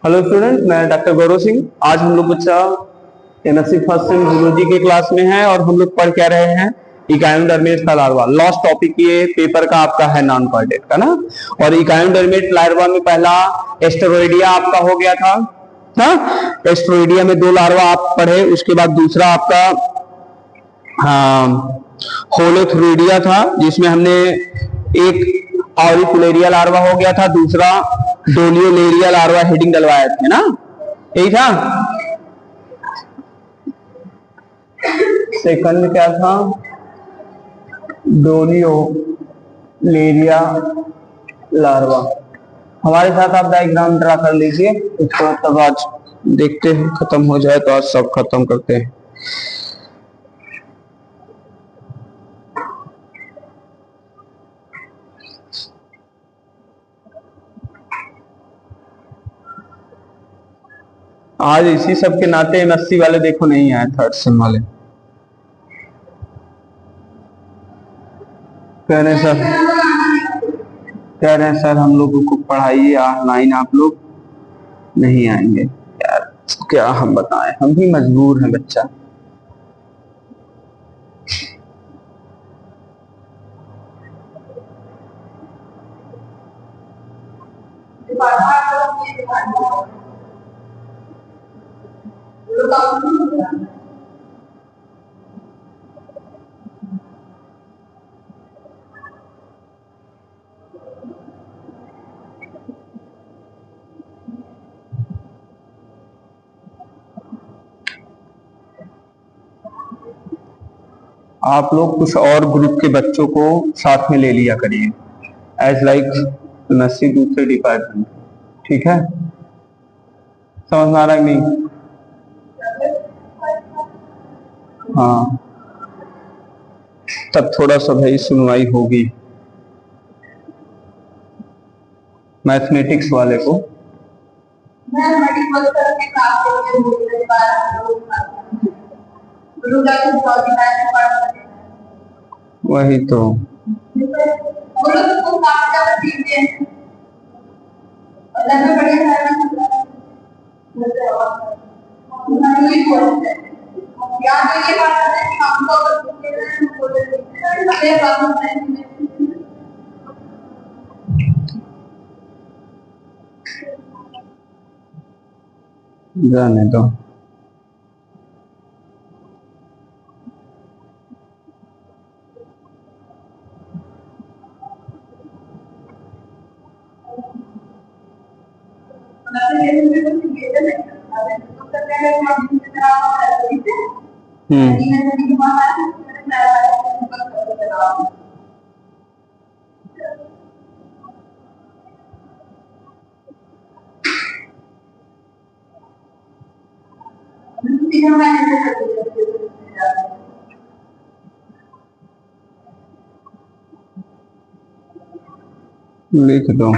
Hello student, मैं doctor Gaurav Singh. आज हम लोग बच्चा एमएससी फर्स्ट सेम जूलॉजी के क्लास में है और हम लोग पढ़ क्या रहे हैं, इकायोडर्मेट का लार्वा। लास्ट टॉपिक ये पेपर का आपका है नॉन कॉर्डेट का ना। और इकायोडर्मेट लार्वा में पहला एस्टेरॉइडिया आपका हो गया था। हाँ, एस्टेरॉइडिया में 2 लार्वा आप पढ़े। उसके बाद दूसरा आपका होलोथ्रिडिया था, जिसमें हमने एक ऑरिकुलेरिया लार्वा हो गया था, दूसरा डोलियोलेरिया लार्वा हेडिंग डलवाए थे ना, यही था। सेकंड क्या था, डोलियोलेरिया लार्वा। हमारे साथ आप डायग्राम ड्रा कर लीजिए, इसको तब आज देखते हैं, खत्म हो जाए तो आज सब खत्म करते हैं। आज इसी सब के नाते एमएससी वाले देखो नहीं आए, थर्ड सेम वाले कह रहे हैं सर हम लोगों को पढ़ाइए ऑनलाइन, आप लोग नहीं आएंगे। यार क्या हम बताएं, हम भी मजबूर हैं बच्चा। आप लोग कुछ और ग्रुप के बच्चों को साथ में ले लिया करिए, एज लाइक नर्सिंग दूसरे डिपार्टमेंट। ठीक है, समझ में आ रहा है नहीं? हाँ, तब थोड़ा सा भाई सुनवाई होगी मैथमेटिक्स वाले को। वही तो जाने दो। लिख दो।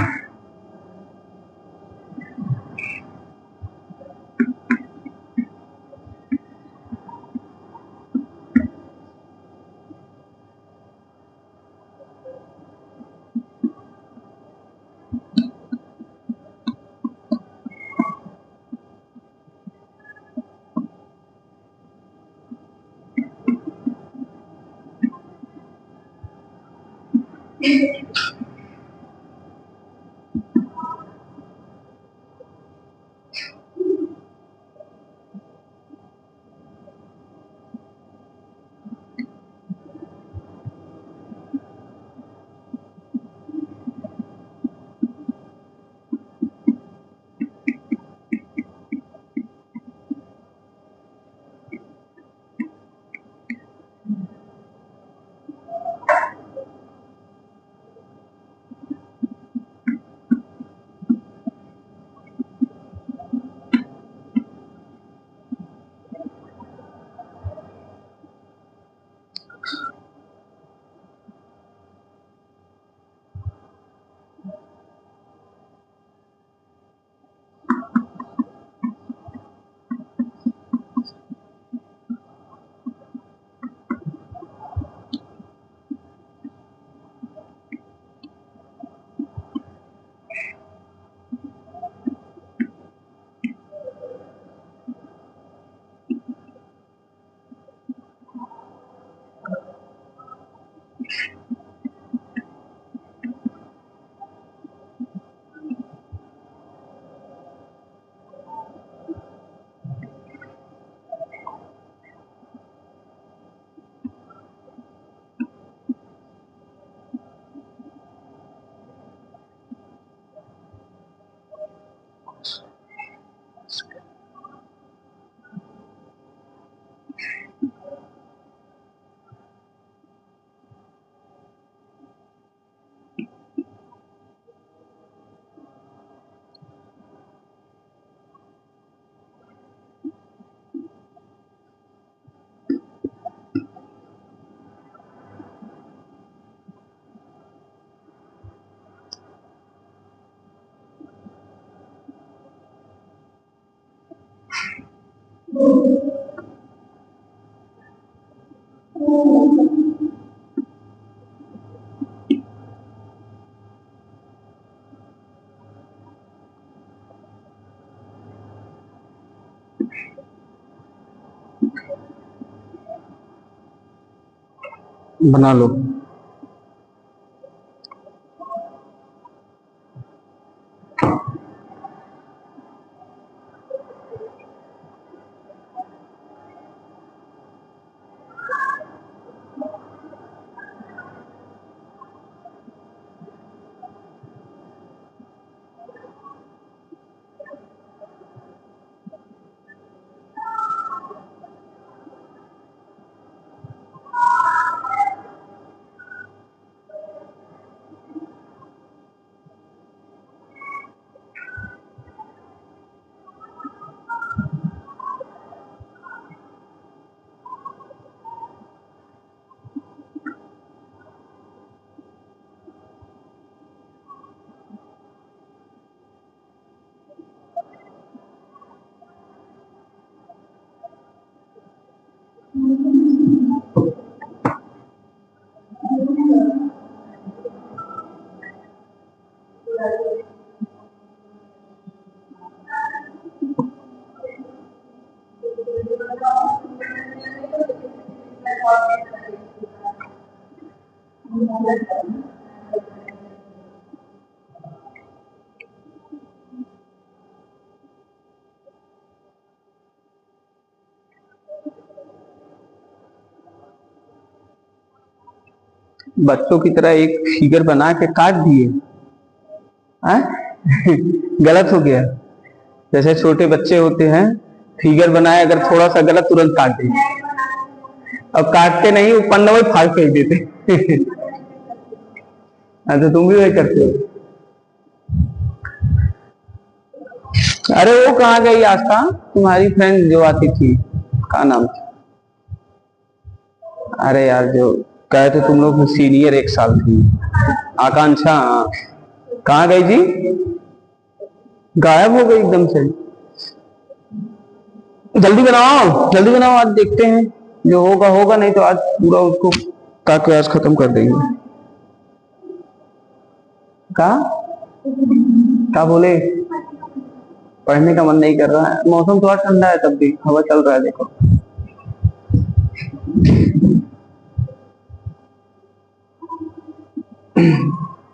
बना लो। बच्चों की तरह एक फिगर बना के काट दिए, गलत हो गया। जैसे छोटे बच्चे होते हैं, फिगर बनाए, अगर थोड़ा सा गलत तुरंत काट देते, अब काटते नहीं, वो पन्ना वही फाड़ फेंक देते। तो तुम भी वही करते हो। अरे वो कहाँ गई आस्था, तुम्हारी फ्रेंड जो आती थी, क्या नाम था? अरे यार, जो कहे थे तुम लोग सीनियर एक साल थी, आकांक्षा, कहाँ गई जी? गायब हो गई एकदम से। जल्दी बनाओ, जल्दी बनाओ, आज देखते हैं जो होगा होगा, नहीं तो आज पूरा उसको ताकि आज खत्म कर देंगे। क्या बोले? पढ़ने का मन नहीं कर रहा है, मौसम थोड़ा ठंडा है, तब भी हवा चल रहा है, देखो।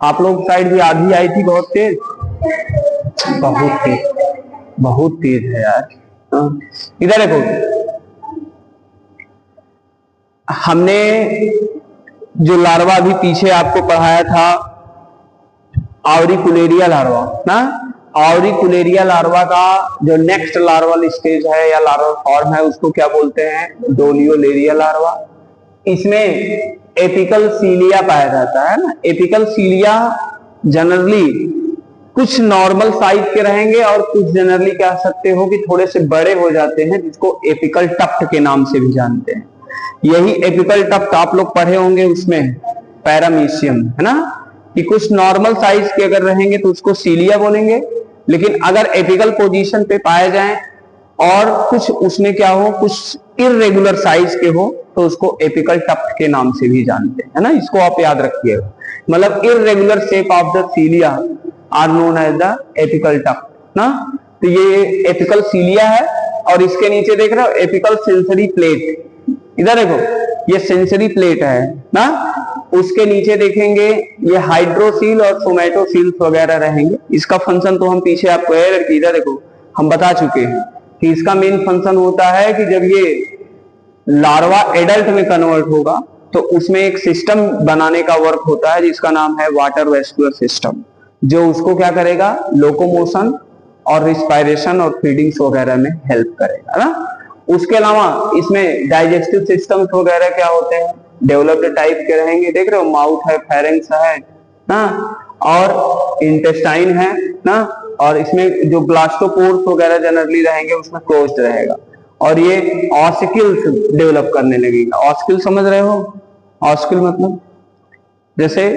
आप लोग साइड भी आधी आई थी, बहुत तेज, बहुत तेज, बहुत तेज है यार। इधर देखो, हमने जो लार्वा अभी पीछे आपको पढ़ाया था, आउरिकुलेरिया लार्वा ना, आउरिकुलेरिया लार्वा का जो नेक्स्ट लार्वल स्टेज है या लार्वल फॉर्म है, उसको क्या बोलते हैं? डोलियोलेरिया लार्वा। इसमें एपिकल सीलिया पाया जाता है ना। एपिकल सीलिया जनरली कुछ नॉर्मल साइज के रहेंगे और कुछ जनरली कह सकते हो कि थोड़े से बड़े हो जाते हैं, जिसको एपिकल टफ्ट के नाम से भी जानते हैं। यही एपिकल टफ्ट आप लोग पढ़े होंगे, उसमें पैरामीशियम है ना, कि कुछ नॉर्मल साइज के अगर रहेंगे तो उसको सीलिया बोलेंगे, लेकिन अगर एपिकल पोजीशन पे पाए जाएं और कुछ उसमें क्या हो, कुछ इर्रेगुलर साइज के हो, तो उसको एपिकल टफ्ट के नाम से भी जानते हैं, है ना। इसको आप याद रखिएगा, मतलब irregular shape of the cilia are known as the apical tuft ना। तो ये एपिकल सीलिया है, और इसके नीचे देख रहे हो एपिकल सेंसरी प्लेट, इधर देखो, ये सेंसरी प्लेट है ना। उसके नीचे देखेंगे ये हाइड्रोसील और सोमैटोसील्स वगैरह रहेंगे। इसका फंक्शन तो हम पीछे आपको इधर देखो हम बता चुके हैं कि इसका मेन फंक्शन होता है कि जब ये लार्वा एडल्ट में कन्वर्ट होगा तो उसमें एक सिस्टम बनाने का वर्क होता है जिसका नाम है वाटर वेस्कुलर सिस्टम, जो उसको क्या करेगा, लोकोमोशन और रिस्पायरेशन और फीडिंग्स वगैरह में हेल्प करेगा ना। उसके अलावा इसमें डाइजेस्टिव सिस्टम्स वगैरह क्या होते हैं, डेवलप्ड टाइप के रहेंगे। देख रहे हो, माउथ है, फेरेंक्स है ना, और इंटेस्टाइन है ना, और इसमें जो ब्लास्टोपोर्स वगैरह जनरली रहेंगे उसमें क्लोज्ड रहेगा, और ये ऑसिकल्स डेवलप करने लगेगा। ऑसिकल समझ रहे हो? ऑसिकल मतलब जैसे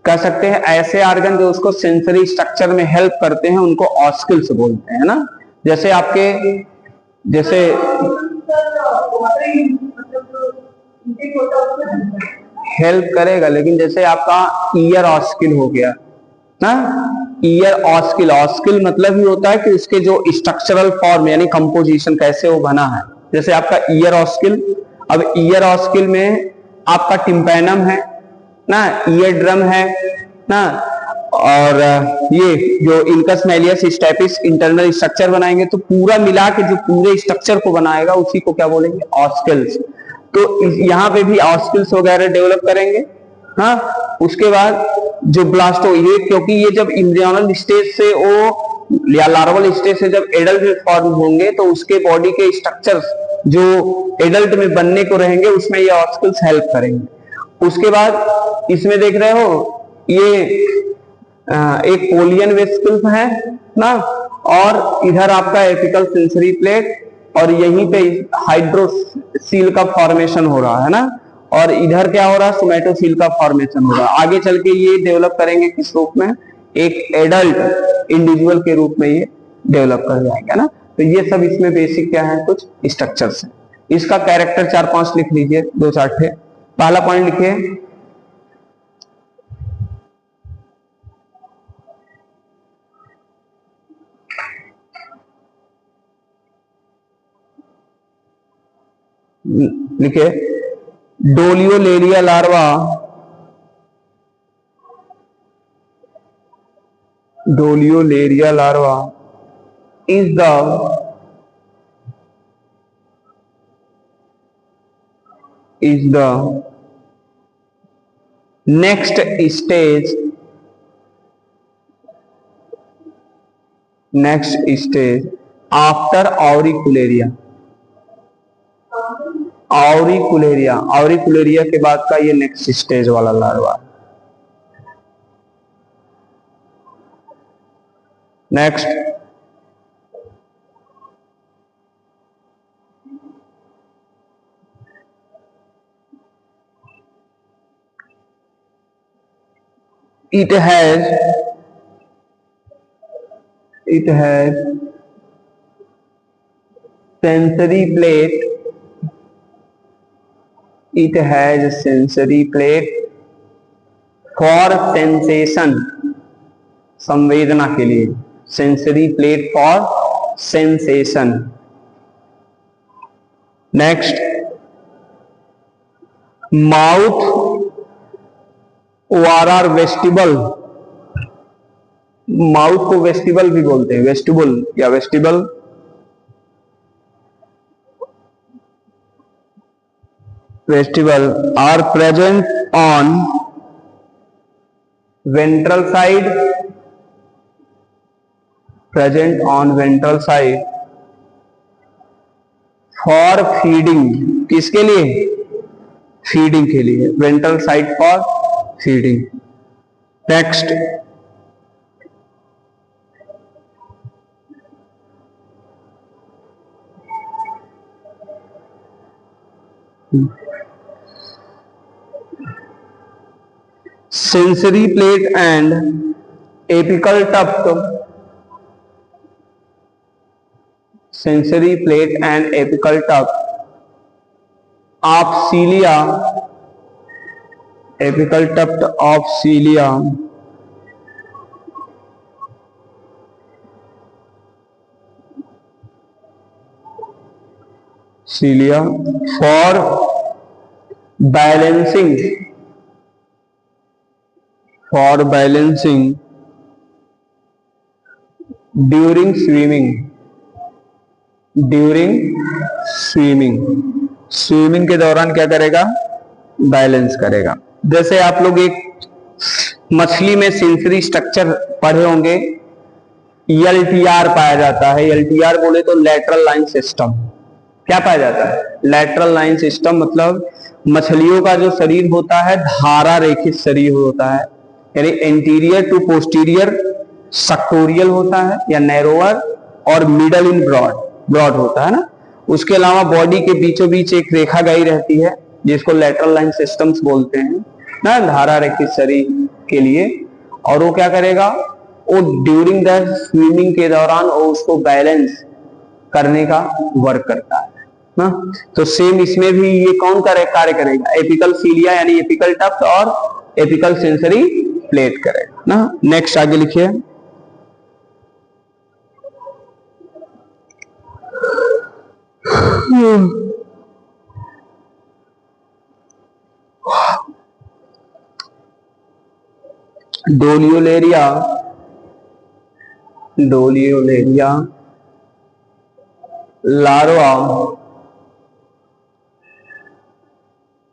कह सकते हैं ऐसे ऑर्गन जो उसको सेंसरी स्ट्रक्चर में हेल्प करते हैं, उनको ऑसिकल्स बोलते हैं ना। जैसे आपके जैसे हेल्प करेगा, लेकिन जैसे आपका ईयर ऑस्किल हो गया ना, ईयर ऑस्किल, ऑस्किल मतलब ही होता है कि उसके जो स्ट्रक्चरल फॉर्म यानी कंपोजिशन कैसे वो बना है, जैसे आपका ईयर ऑस्किल, अब ईयर ऑस्किल में आपका टिम्पैनम है ना, ईयर ड्रम है ना, और ये जो incus malleus stapes internal structure बनाएंगे, तो पूरा मिला के जो पूरे स्ट्रक्चर को बनाएगा उसी को क्या बोलेंगे, ऑस्किल्स। तो यहाँ पे भी ऑस्किल्स वगैरह डेवलप करेंगे। हाँ, उसके बाद जो ब्लास्टो, ये क्योंकि ये जब एम्ब्रियोनल स्टेज से वो या लार्वल स्टेज से जब एडल्ट में फॉर्म होंगे तो उसके बॉडी के स्ट्रक्चर्स जो एडल्ट में बनने को रहेंगे उसमें ये ऑस्किल्स हेल्प करेंगे। उसके बाद इसमें देख रहे हो ये एक पोलियन वेसिकल है ना, और इधर आपका एपिकल सेंसरी प्लेट, और यहीं पे हाइड्रोसील का फॉर्मेशन हो रहा है ना, और इधर क्या हो रहा है, सोमेटोसील का फॉर्मेशन हो रहा है। आगे चल के ये डेवलप करेंगे किस रूप में, एक एडल्ट इंडिविजुअल के रूप में ये डेवलप कर जाएगा ना। तो ये सब इसमें बेसिक क्या है, कुछ स्ट्रक्चर्स है। इसका कैरेक्टर 4-5 लिख लीजिए, 2-4 ठे। पहला पॉइंट लिखिए, लिखे doliolaria larva, doliolaria larva is the next stage after auricularia। auricularia के बाद का ये नेक्स्ट स्टेज वाला larva. Next it has sensory plate, it has sensory plate for sensation, संवेदना के लिए, sensory plate for sensation। Next mouth or vestibule, mouth को vestibule भी बोलते हैं, वेस्टिबल या vestibule, are present on ventral side, for feeding, किसके लिए, फीडिंग के लिए, ventral side for feeding. Next sensory plate and apical tuft, sensory plate and apical tuft of cilia, apical tuft of cilia for balancing during swimming के दौरान क्या करेगा, balance करेगा। जैसे आप लोग एक मछली में सेंसरी स्ट्रक्चर पढ़े होंगे, एलटीआर पाया जाता है। एलटीआर बोले तो लैटरल लाइन सिस्टम, क्या पाया जाता है, लैटरल लाइन सिस्टम, मतलब मछलियों का जो शरीर होता है धारा रेखित शरीर होता है, यानी एंटीरियर टू पोस्टीरियर सक्टोरियल होता है या नैरोअर, और मिडल इन ब्रॉड होता है ना। उसके अलावा बॉडी के बीचों बीच एक रेखा गई रहती है जिसको लैटरल लाइन सिस्टम्स बोलते हैं ना, धारा रेखित शरीर के लिए। और वो क्या करेगा, वो ड्यूरिंग द स्विमिंग के दौरान वो उसको बैलेंस करने का वर्क करता है ना। तो सेम इसमें भी ये कौन कार्य करेगा, एपिकल सीलिया यानी एपिकल टफ्ट और एपिकल सेंसरी प्लेट करेगा ना। नेक्स्ट आगे लिखिए, doliolaria, doliolaria larva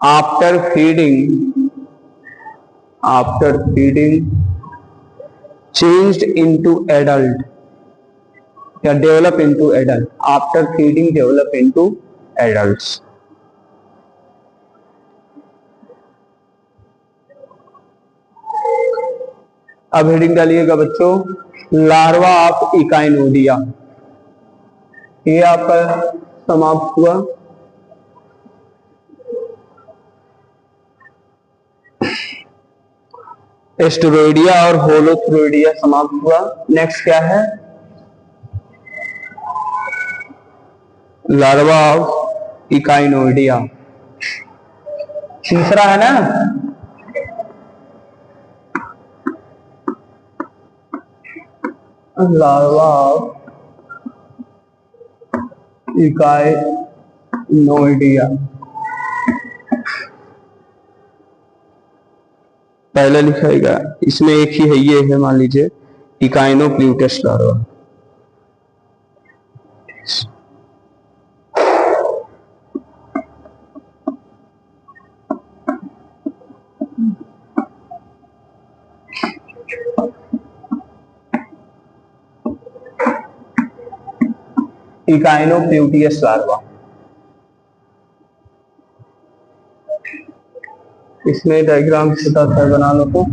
after feeding changed into adult या develop into adult, after feeding develop into adults. अब हेडिंग डालिएगा बच्चों, लार्वा ऑफ इकाइनोडिया, ये आपका समाप्त हुआ। एस्टेरोइडिया और होलोथ्रोइडिया समाप्त हुआ। नेक्स्ट क्या है, लार्वा ऑफ इकाइनोडिया, तीसरा है ना। लार्वा ऑफ इकाइनोडिया, पहले लिखाएगा, इसमें एक ही है, ये है मान लीजिए इकाइनोप्ल्यूटस लार्वा। इकाइनोप्ल्यूटियस लार्वा, इसमें डायग्राम छोटा सा बना लो तो।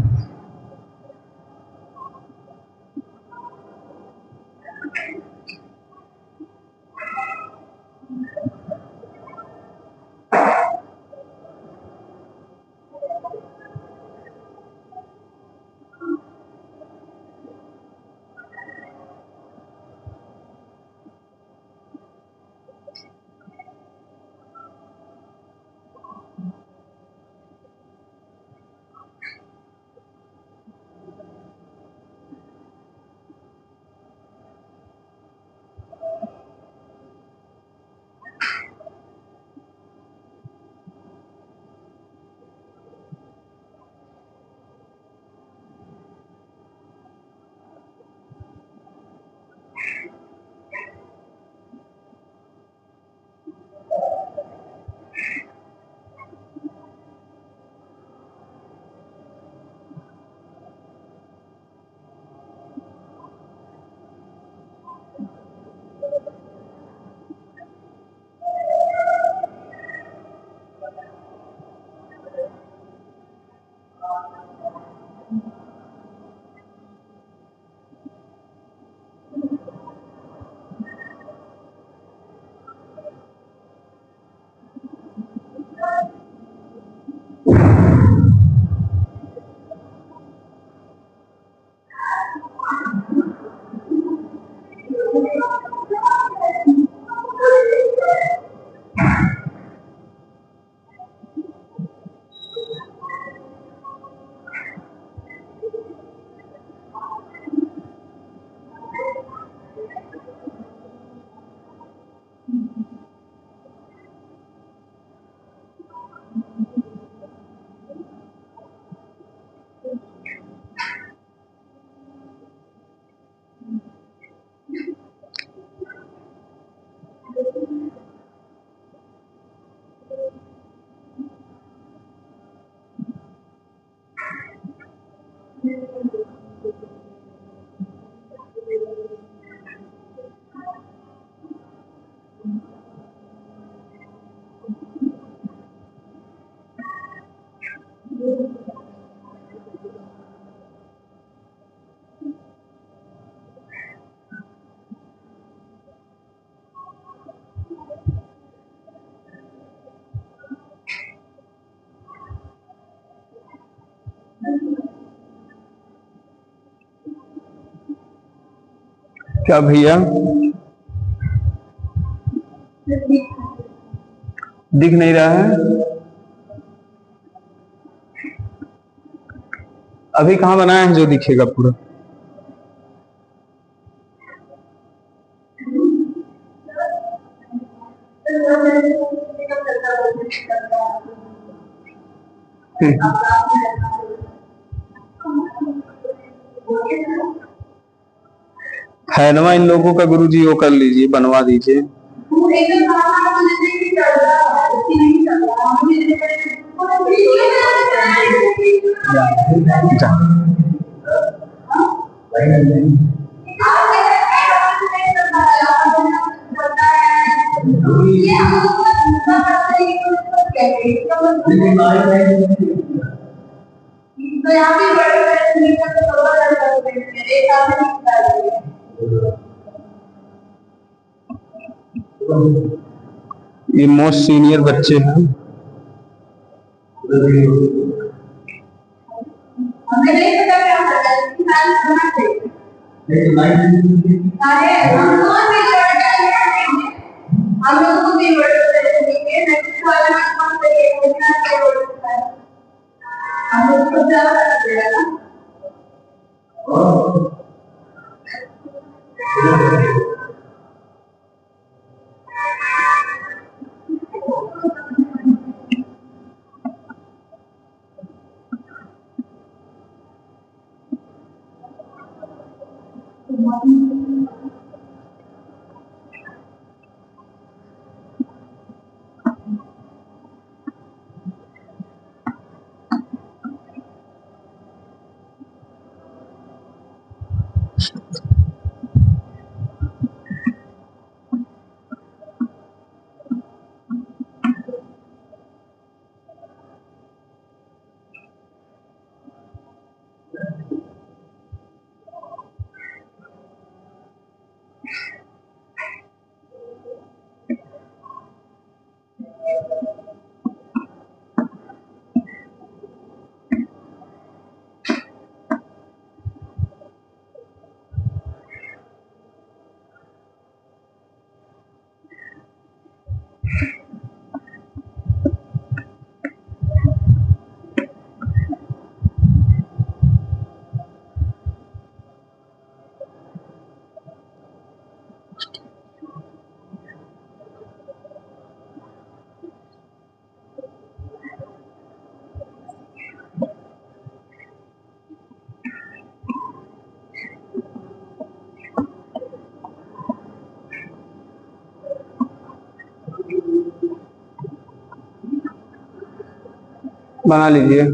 क्या भैया दिख नहीं रहा है? अभी कहाँ बनाया है जो दिखेगा पूरा? है ना इन लोगों का गुरुजी, वो कर लीजिए, बनवा दीजिए। ये मोस्ट सीनियर बच्चे हैं। बना लीजिए।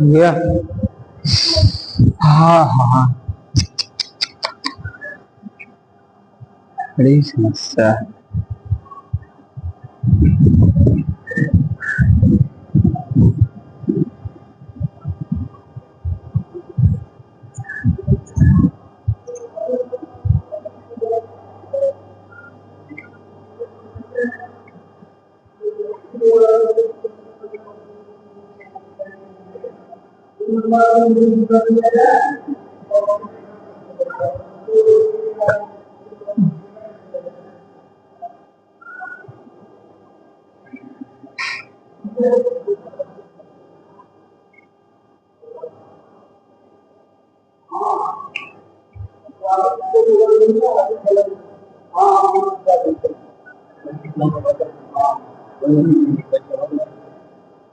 गया। हाँ हाँ, बड़ी समस्या है।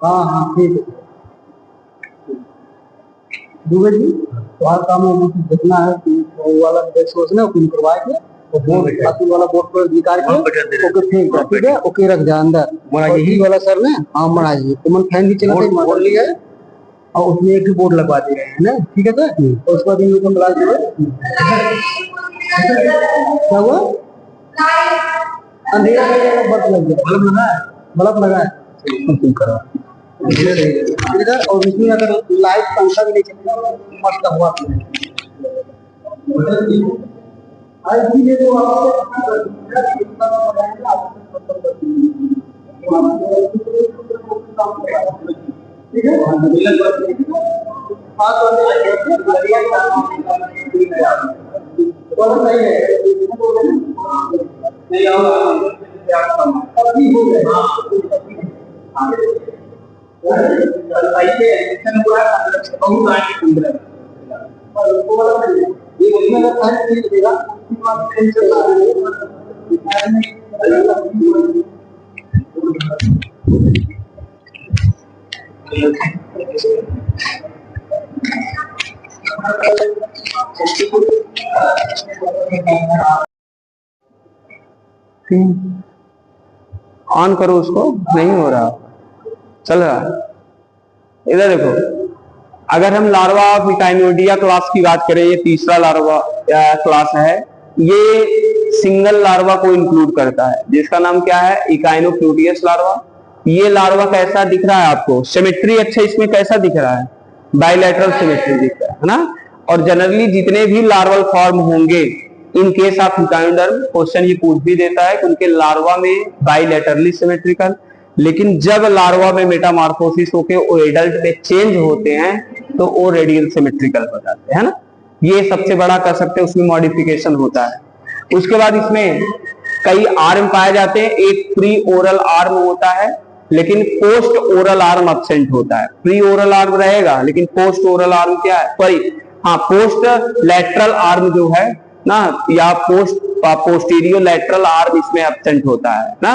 हाँ हाँ ठीक है दुबे जी, तुम्हारा काम है मुझे देखना है कि वो वाला डेस्क सोचना है करवा के और बोर्ड आखिर वाला बोर्ड पर निकाल के ओके ठीक है ओके रख जा अंदर और यही वाला सर ने हाँ मना जी तुमन फैन भी चला बोर्ड लिया है और उसमें एक बोर्ड लगवा दिए है ना ठीक है सर और उसके बाद इन लोगों को मिला दो क्या हुआ अंधेरा बल्ब लग गया बल्ब लगा है इधर और इसमें अगर लाइट पंखा भी नहीं चलेगा मस्त हुआ आज भी ये जो ठीक है ऑन करो उसको, नहीं हो रहा, चल रहा। इधर देखो, अगर हम लार्वा ऑफ इकाइनोडिया क्लास की बात करें, ये तीसरा लार्वा क्लास है, ये सिंगल लार्वा को इंक्लूड करता है जिसका नाम क्या है, इकाइनोफ्लूटियस लार्वा। ये लार्वा कैसा दिख रहा है आपको, सिमेट्री अच्छा इसमें कैसा दिख रहा है, बाइलेटरल सिमेट्री दिख रहा है ना। और जनरली जितने भी लार्वल फॉर्म होंगे in case of echinoderm, question ये पूछ भी देता है कि उनके लार्वा में बाइलेटरली सिमेट्रिकल, लेकिन जब लार्वा में मेटामॉर्फोसिस होके वो एडल्ट में चेंज होते हैं तो वो रेडियल सिमेट्रिकल हो जाते हैं ना। ये सबसे बड़ा कह सकते हैं उसमें मॉडिफिकेशन होता है। उसके बाद इसमें कई आर्म पाए जाते हैं, एक प्री ओरल आर्म होता है लेकिन पोस्ट ओरल आर्म एब्सेंट होता है। प्री ओरल आर्म रहेगा लेकिन पोस्ट ओरल आर्म क्या है, सॉरी हाँ पोस्ट लेटरल आर्म जो है ना, या पोस्टीरियो लेटरल आर्म इसमें एब्सेंट होता है ना।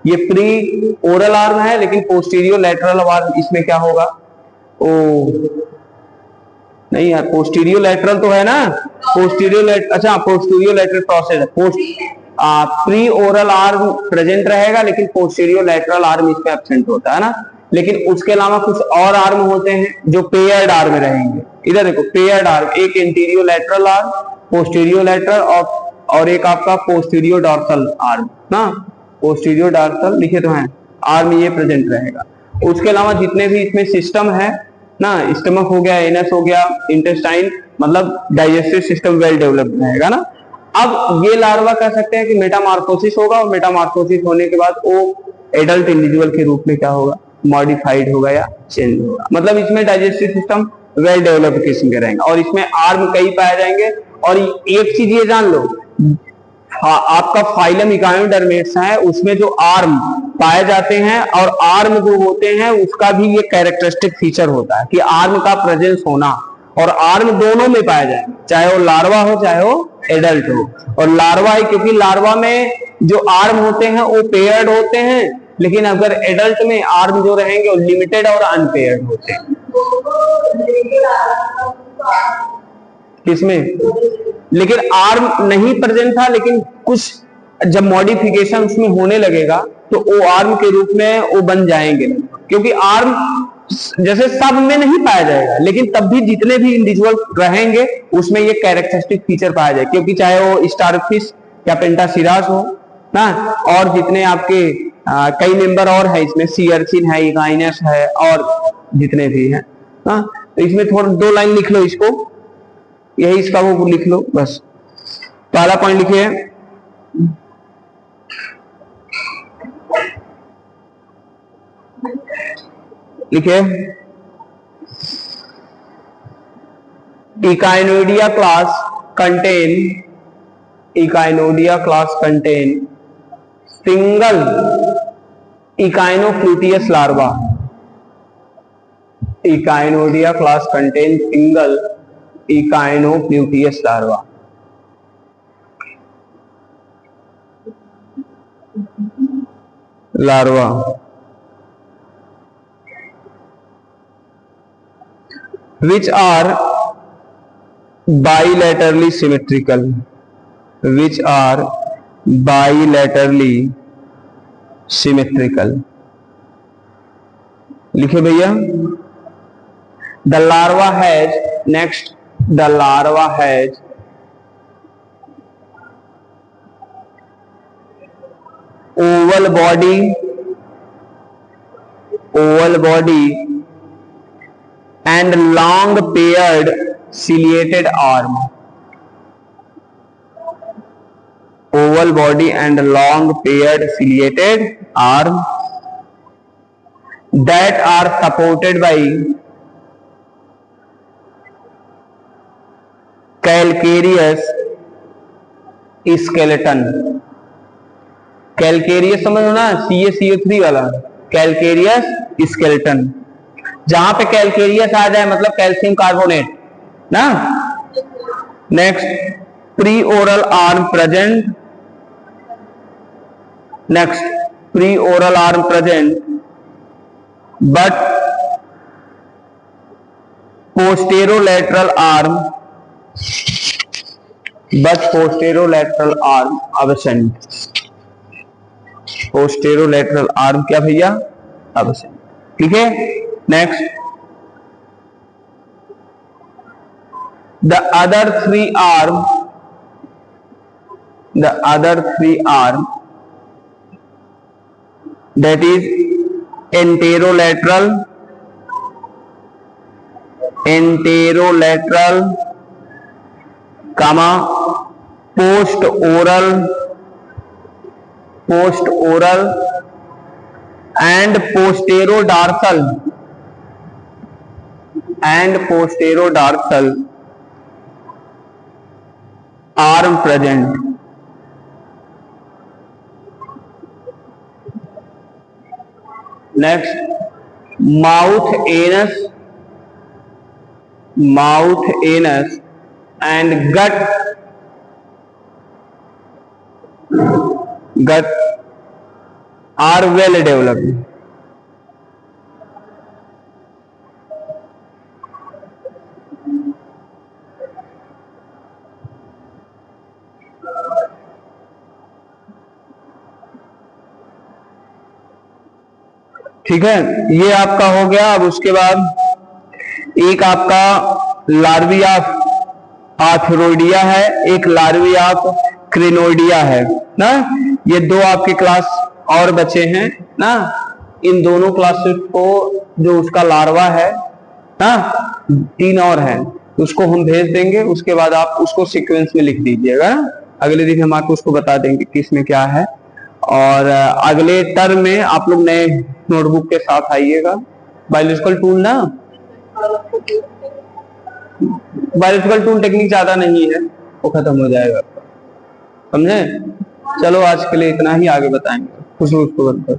ये प्री ओरल आर्म है लेकिन पोस्टीरियो लेटरल आर्म इसमें क्या होगा, ओ नहीं यार, पोस्टीरियो लेटरल तो है ना, अच्छा पोस्टीरियो लेटरल प्रोसेस है, प्री ओरल आर्म प्रेजेंट रहेगा लेकिन पोस्टीरियो लेटरल आर्म इसमें एब्सेंट होता है ना। लेकिन उसके अलावा कुछ और आर्म होते हैं जो पेयर्ड आर्म रहेंगे। इधर देखो पेयर्ड आर्म, एक इंटीरियो लेटरल आर्म, पोस्टीरियो लेटरल और एक आपका पोस्टीरियो डॉर्सल आर्म ना, पोस्टीरियो डॉर्सल लिखे तो हैं आर्म, ये प्रेजेंट रहेगा। उसके अलावा जितने भी इसमें सिस्टम है ना, स्टमक हो गया, एनस हो गया, इंटेस्टाइन, मतलब डाइजेस्टिव सिस्टम वेल डेवलप्ड रहेगा ना। अब ये लार्वा कह सकते हैं कि मेटामॉर्फोसिस होगा और मेटामॉर्फोसिस होने के बाद वो एडल्ट इंडिविजुअल के रूप में क्या होगा, मॉडिफाइड होगा या चेंज होगा। मतलब इसमें डाइजेस्टिव सिस्टम वेल डेवलप्ड किस्म के रहेंगे और इसमें आर्म कई पाए जाएंगे। और एक चीज ये जान लो, आपका फाइलम इकाइनोडर्मेट्स है उसमें जो आर्म पाए जाते हैं और आर्म जो होते हैं उसका भी ये कैरेक्टरिस्टिक फीचर होता है कि आर्म का प्रेजेंस होना, और आर्म दोनों में पाए जाएंगे, चाहे वो लार्वा हो चाहे वो एडल्ट हो। और लार्वा है क्योंकि लार्वा में जो आर्म होते हैं वो पेयर्ड होते हैं, लेकिन अगर एडल्ट में आर्म जो रहेंगे वो लिमिटेड और अनपेयर्ड होते हैं। किसमें, लेकिन आर्म नहीं प्रेजेंट था, लेकिन कुछ जब मॉडिफिकेशन उसमें होने लगेगा तो वो आर्म के रूप में वो बन जाएंगे, क्योंकि आर्म जैसे सब में नहीं पाया जाएगा लेकिन तब भी जितने भी इंडिविजुअल रहेंगे उसमें ये कैरेक्टरिस्टिक फीचर पाया जाए, क्योंकि चाहे वो स्टारफिश या पेंटासिरास हो ना, और जितने आपके कई मेंबर और है इसमें, सी अर्चिन है, इकाइनस है और जितने भी हैं ना। तो इसमें थोड़ा 2 लाइन लिख लो इसको, यही इसका वो लिख लो बस। पहला पॉइंट लिखिए, लिखिए Echinoidea class contain single echinofluteus larva. Echinoidea class contain single echinofluteus larva. Which are bilaterally symmetrical. Which are bilaterally symmetrical. लिखे भैया. The larva has, next, the larva has oval body and long paired ciliated arm. Oval body and long paired ciliated arm that are supported by calcareous skeleton. Calcareous समझो ना, CaCO3 वाला calcareous skeleton. जहां पे calcareous आ जाए मतलब calcium carbonate ना. Next, preoral arm present. Next, preoral arm present but posterolateral arm absent. Posterolateral arm क्या भैया? absent. ठीक है. Next, the other three arm that is enterolateral, comma post oral and posterodorsal arm present. Next, mouth, anus and gut are well developed. ठीक है, ये आपका हो गया. अब उसके बाद एक आपका लार्वी ऑफ आर्थरोइडिया है, एक लार्वी ऑफ क्रिनोइडिया है ना. ये दो आपके क्लास और बचे हैं ना. इन दोनों क्लासेस को जो उसका लार्वा है ना, 3 और हैं, उसको हम भेज देंगे. उसके बाद आप उसको सीक्वेंस में लिख दीजिएगा. अगले दिन हम आपको उसको बता देंगे किस में क्या है. और अगले टर्म में आप लोग नए नोटबुक के साथ आइएगा. बायोलॉजिकल टूल ना, बायोलॉजिकल टूल टेक्निक ज्यादा नहीं है, वो खत्म हो जाएगा. समझे? चलो आज के लिए इतना ही, आगे बताएंगे. खुशबू उसको बंद कर.